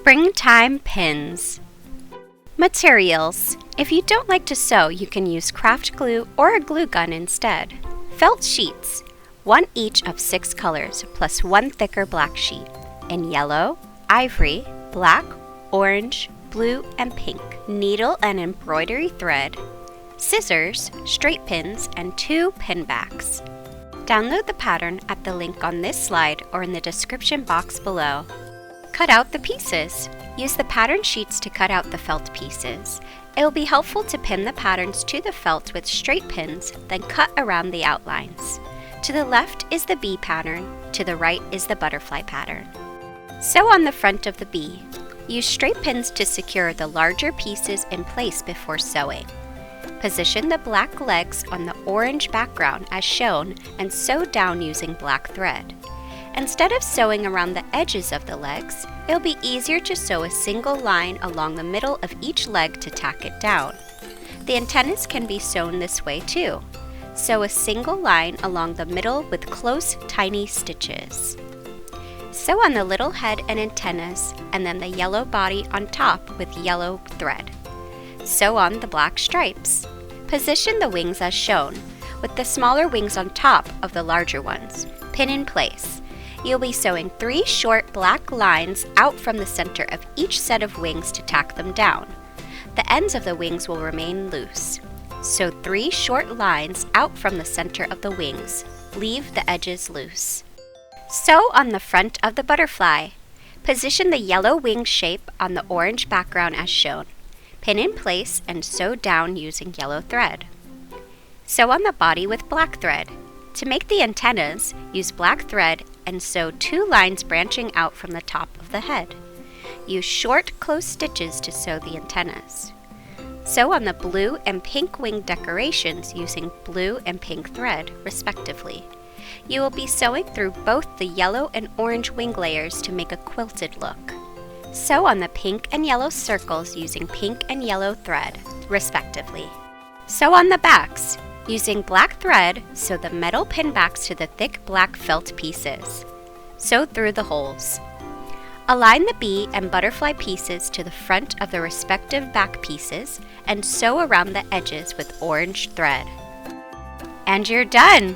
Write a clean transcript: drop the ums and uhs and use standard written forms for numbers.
Springtime pins. Materials. If you don't like to sew, you can use craft glue or a glue gun instead. Felt sheets, 1 each of 6 colors, plus 1 thicker black sheet, in yellow, ivory, black, orange, blue, and pink. Needle and embroidery thread, scissors, straight pins, and 2 pin backs. Download the pattern at the link on this slide or in the description box below. Cut out the pieces. Use the pattern sheets to cut out the felt pieces. It will be helpful to pin the patterns to the felt with straight pins, then cut around the outlines. To the left is the bee pattern, to the right is the butterfly pattern. Sew on the front of the bee. Use straight pins to secure the larger pieces in place before sewing. Position the black legs on the orange background as shown and sew down using black thread. Instead of sewing around the edges of the legs, it'll be easier to sew a single line along the middle of each leg to tack it down. The antennas can be sewn this way too. Sew a single line along the middle with close, tiny stitches. Sew on the little head and antennas, and then the yellow body on top with yellow thread. Sew on the black stripes. Position the wings as shown, with the smaller wings on top of the larger ones. Pin in place. You'll be sewing 3 short black lines out from the center of each set of wings to tack them down. The ends of the wings will remain loose. Sew 3 short lines out from the center of the wings. Leave the edges loose. Sew on the front of the butterfly. Position the yellow wing shape on the orange background as shown. Pin in place and sew down using yellow thread. Sew on the body with black thread. To make the antennas, use black thread and sew 2 lines branching out from the top of the head. Use short, close stitches to sew the antennas. Sew on the blue and pink wing decorations using blue and pink thread, respectively. You will be sewing through both the yellow and orange wing layers to make a quilted look. Sew on the pink and yellow circles using pink and yellow thread, respectively. Sew on the backs. Using black thread, sew the metal pin backs to the thick black felt pieces. Sew through the holes. Align the bee and butterfly pieces to the front of the respective back pieces and sew around the edges with orange thread. And you're done!